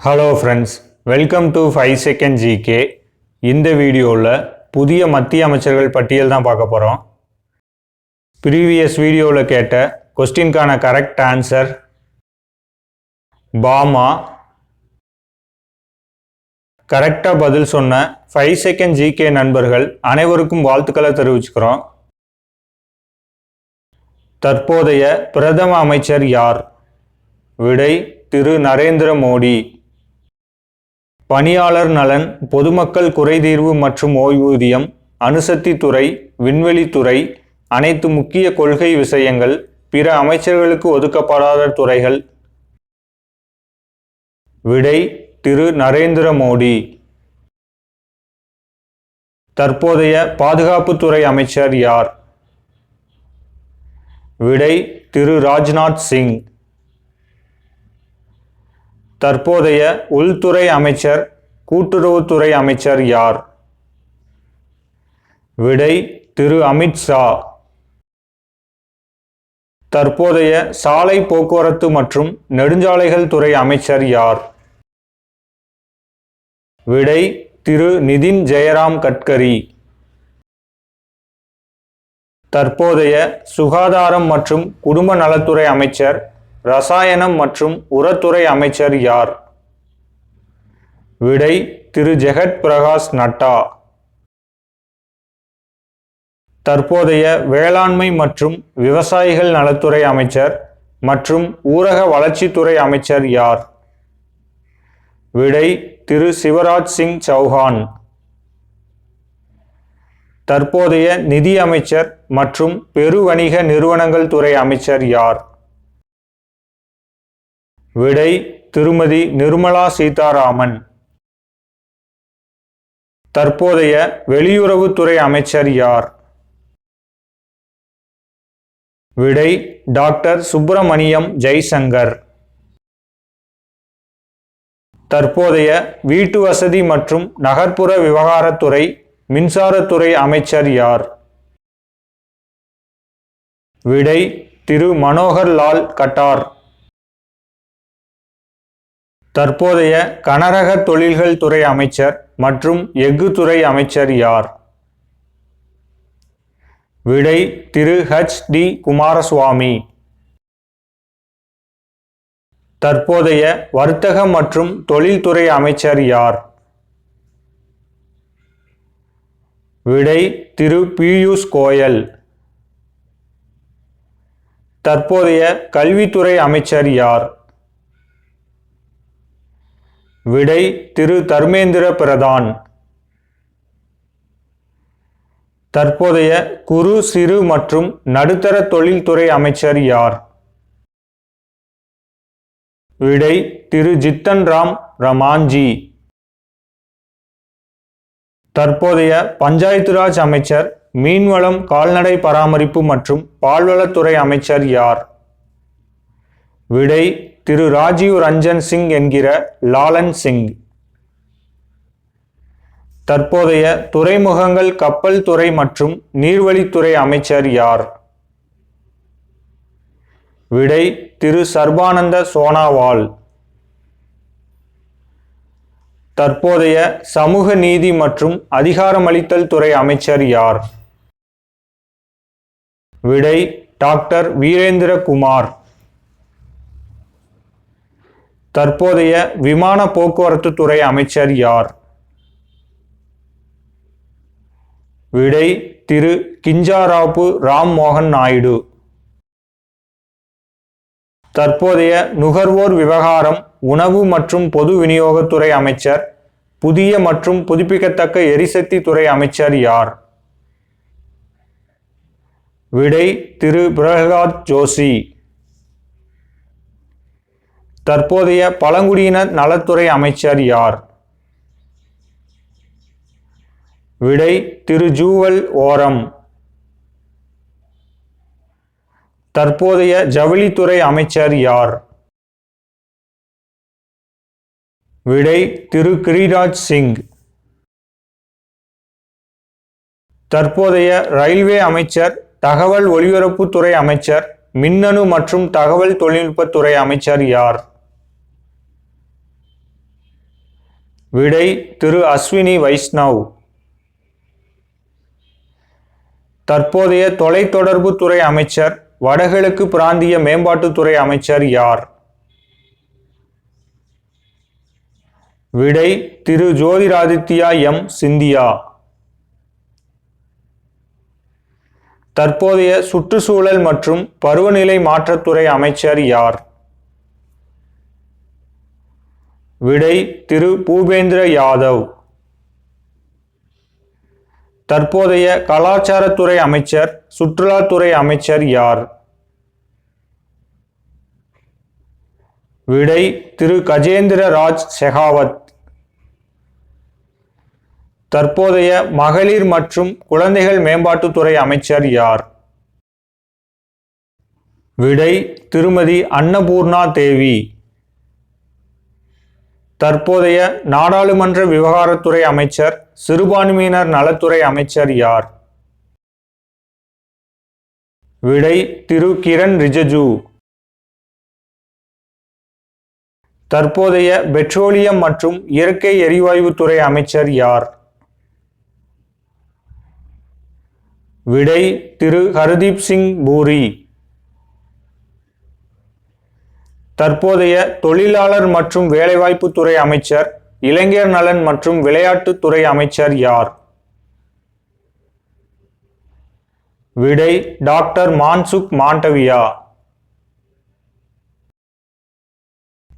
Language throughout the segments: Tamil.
Hello friends, welcome to 5 second GK. இந்த வீடியோவில் புதிய மத்திய அமைச்சர்கள் பட்டியல் தான் பார்க்க போகிறோம். ப்ரீவியஸ் வீடியோவில் கேட்ட கொஸ்டின்கான கரெக்ட் ஆன்சர் பாமா. கரெக்டாக பதில் சொன்ன 5 செகண்ட் ஜிகே நண்பர்கள் அனைவருக்கும் வாழ்த்துக்களை தெரிவிச்சுக்கிறோம். தற்போதைய பிரதம அமைச்சர் யார்? விடை திரு நரேந்திர மோடி. பணியாளர் நலன், பொதுமக்கள் குறைதீர்வு மற்றும் ஓய்வூதியம், அணுசக்தி துறை, விண்வெளித்துறை, அனைத்து முக்கிய கொள்கை விஷயங்கள், பிற அமைச்சர்களுக்கு ஒதுக்கப்படாத துறைகள். விடை திரு நரேந்திர மோடி. தற்போதைய பாதுகாப்புத்துறை அமைச்சர் யார்? விடை திரு ராஜ்நாத் சிங். தற்போதைய உள்துறை அமைச்சர், கூட்டுறவுத்துறை அமைச்சர் யார்? விடை திரு அமித்ஷா. தற்போதைய சாலை போக்குவரத்து மற்றும் நெடுஞ்சாலைகள் துறை அமைச்சர் யார்? விடை திரு நிதின் ஜெயராம் கட்கரி. தற்போதைய சுகாதாரம் மற்றும் குடும்ப நலத்துறை அமைச்சர், ரசாயனம் மற்றும் உரத்துறை அமைச்சர் யார்? விடை திரு ஜெகத் பிரகாஷ் நட்டா. தற்போதைய வேளாண்மை மற்றும் விவசாயிகள் நலத்துறை அமைச்சர் மற்றும் ஊரக வளர்ச்சித்துறை அமைச்சர் யார்? விடை திரு சிவராஜ் சிங் சௌஹான். தற்போதைய நிதி அமைச்சர் மற்றும் பெருவணிக நிறுவனங்கள் துறை அமைச்சர் யார்? விடை திருமதி நிர்மலா சீதாராமன். தற்போதைய வெளியுறவுத்துறை அமைச்சர் யார்? விடை டாக்டர் சுப்பிரமணியம் ஜெய்சங்கர். தற்போதைய வீட்டு வசதி மற்றும் நகர்ப்புற விவகாரத்துறை, மின்சாரத்துறை அமைச்சர் யார்? விடை திரு மனோகர் லால் கட்டார். தற்போதைய கனரக தொழில்கள் துறை அமைச்சர் மற்றும் எஃகு துறை அமைச்சர் யார்? விடை திரு HD குமாரசுவாமி. தற்போதைய வர்த்தக மற்றும் தொழில்துறை அமைச்சர் யார்? விடை திரு பியூஷ் கோயல். தற்போதைய கல்வித்துறை அமைச்சர் யார்? விடை திரு தர்மேந்திர பிரதான். தற்போதைய குறு, சிறு மற்றும் நடுத்தர தொழில்துறை அமைச்சர் யார்? விடை திரு ஜித்தன் ராம் ரமான்ஜி. தற்போதைய பஞ்சாயத்து ராஜ் அமைச்சர், மீன்வளம், கால்நடை பராமரிப்பு மற்றும் பால்வளத்துறை அமைச்சர் யார்? விடை திரு ராஜீவ் ரஞ்சன் சிங் என்கிற லாலன் சிங். தற்போதைய துறைமுகங்கள், கப்பல் துறை மற்றும் நீர்வழித்துறை அமைச்சர் யார்? விடை திரு சர்பானந்த சோனாவால். தற்போதைய சமூக நீதி மற்றும் அதிகாரமளித்தல் துறை அமைச்சர் யார்? விடை டாக்டர் வீரேந்திர குமார். தற்போதைய விமான போக்குவரத்து துறை அமைச்சர் யார்? விடை திரு கிஞ்சாராப்பு ராம் மோகன் நாயுடு. தற்போதைய நுகர்வோர் விவகாரம், உணவு மற்றும் பொது விநியோகத்துறை அமைச்சர், புதிய மற்றும் புதுப்பிக்கத்தக்க எரிசக்தி துறை அமைச்சர் யார்? விடை திரு பிரகலாத் ஜோஷி. தற்போதைய பழங்குடியினர் நலத்துறை அமைச்சர் யார்? விடை திரு ஜூவல் ஓரம். தற்போதைய ஜவுளித்துறை அமைச்சர் யார்? விடை திரு கிரிராஜ் சிங். தற்போதைய ரயில்வே அமைச்சர், தகவல் ஒலிபரப்புத்துறை அமைச்சர், மின்னணு மற்றும் தகவல் தொழில்நுட்பத்துறை அமைச்சர் யார்? விடை திரு அஸ்வினி வைஷ்ணவ். தற்போதைய தொலைத்தொடர்பு துறை அமைச்சர், வடகிழக்கு பிராந்திய மேம்பாட்டுத்துறை அமைச்சர் யார்? விடை திரு ஜோதிராதித்யா எம் சிந்தியா. தற்போதைய சுற்றுச்சூழல் மற்றும் பருவநிலை மாற்றத்துறை அமைச்சர் யார்? விடை திரு பூபேந்திர யாதவ். தற்போதைய கலாச்சாரத்துறை அமைச்சர், சுற்றுலாத்துறை அமைச்சர் யார்? விடை திரு கஜேந்திர ராஜ் ஷெகாவத். தற்போதைய மகளிர் மற்றும் குழந்தைகள் மேம்பாட்டுத்துறை அமைச்சர் யார்? விடை திருமதி அன்னபூர்ணா தேவி. தற்போதைய நாடாளுமன்ற விவகாரத்துறை அமைச்சர், சிறுபான்மையினர் நலத்துறை அமைச்சர் யார்? விடை திரு கிரண் ரிஜிஜு. தற்போதைய பெட்ரோலியம் மற்றும் இயற்கை எரிவாயுத்துறை அமைச்சர் யார்? விடை திரு ஹர்தீப் சிங் பூரி. தற்போதைய தொழிலாளர் மற்றும் வேலைவாய்ப்புத்துறை அமைச்சர், இளைஞர் நலன் மற்றும் விளையாட்டுத்துறை அமைச்சர் யார்? விடை டாக்டர் மான்சுக் மாண்டவியா.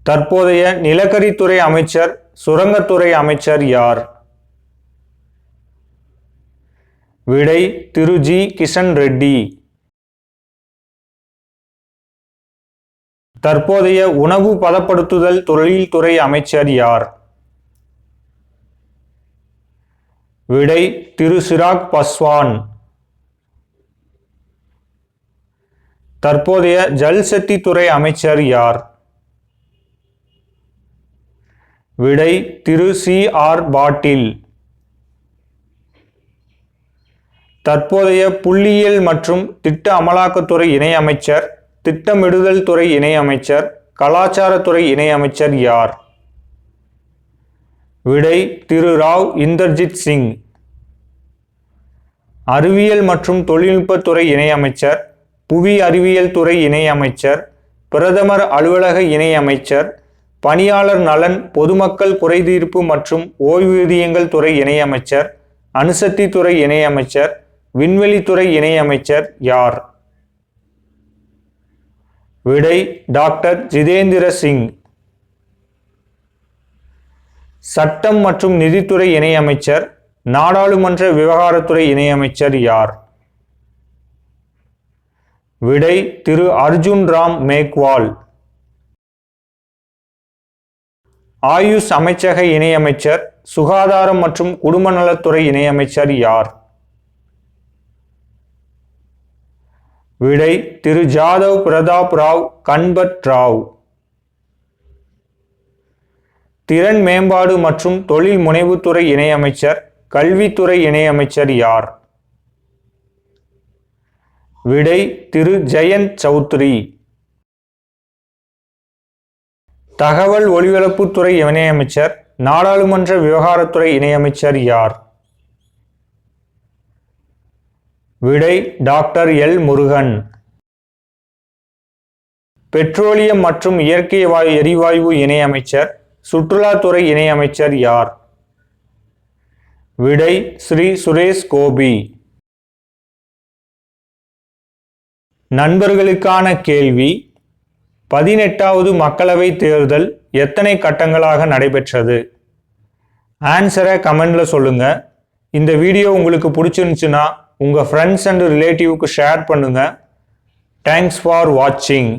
தற்போதைய நிலக்கரித்துறை அமைச்சர், சுரங்கத்துறை அமைச்சர் யார்? விடை திரு ஜி கிஷன் ரெட்டி. தற்போதைய உணவு பதப்படுத்துதல் தொழில்துறை அமைச்சர் யார்? விடை திரு சிராக் பஸ்வான். தற்போதைய ஜல்சக்தி துறை அமைச்சர் யார்? விடை திரு சி ஆர் பாட்டீல். தற்போதைய புள்ளியியல் மற்றும் திட்ட அமலாக்கத்துறை இணையமைச்சர், திட்டமிடுதல் துறை இணையமைச்சர், கலாச்சாரத்துறை இணையமைச்சர் யார்? விடை திரு ராவ் இந்தர்ஜித் சிங். அறிவியல் மற்றும் தொழில்நுட்பத்துறை இணையமைச்சர், புவி அறிவியல் துறை இணையமைச்சர், பிரதமர் அலுவலக இணையமைச்சர், பணியாளர் நலன், பொதுமக்கள் குறைதீர்ப்பு மற்றும் ஓய்வூதியங்கள் துறை இணையமைச்சர், அணுசக்தி துறை இணையமைச்சர், விண்வெளித்துறை இணையமைச்சர் யார்? விடை டாக்டர் ஜிதேந்திர சிங். சட்டம் மற்றும் நிதித்துறை இணையமைச்சர், நாடாளுமன்ற விவகாரத்துறை இணையமைச்சர் யார்? விடை திரு அர்ஜுன் ராம் மேக்வால். ஆயுஷ் அமைச்சக இணையமைச்சர், சுகாதாரம் மற்றும் குடும்ப நலத்துறை இணையமைச்சர் யார்? விடை திரு ஜாதவ் பிரதாப் ராவ் கன்பட் ராவ். திறன் மேம்பாடு மற்றும் தொழில் முனைவுத்துறை இணையமைச்சர், கல்வித்துறை இணையமைச்சர் யார்? விடை திரு ஜெயந்த் சௌத்ரி. தகவல் ஒலிபரப்புத்துறை இணையமைச்சர், நாடாளுமன்ற விவகாரத்துறை இணையமைச்சர் யார்? விடை டாக்டர் எல் முருகன். பெட்ரோலியம் மற்றும் இயற்கை எரிவாயு இணையமைச்சர், சுற்றுலாத்துறை இணையமைச்சர் யார்? விடை ஸ்ரீ சுரேஷ் கோபி. நண்பர்களுக்கான கேள்வி: 18வது மக்களவை தேர்தல் எத்தனை கட்டங்களாக நடைபெற்றது? ஆன்சரை கமெண்ட்ல சொல்லுங்க. இந்த வீடியோ உங்களுக்கு பிடிச்சிருந்துச்சுன்னா உங்கள் ஃப்ரெண்ட்ஸ் அண்ட் ரிலேட்டிவ்க்கு ஷேர் பண்ணுங்க. தேங்க்ஸ் ஃபார் வாட்சிங்.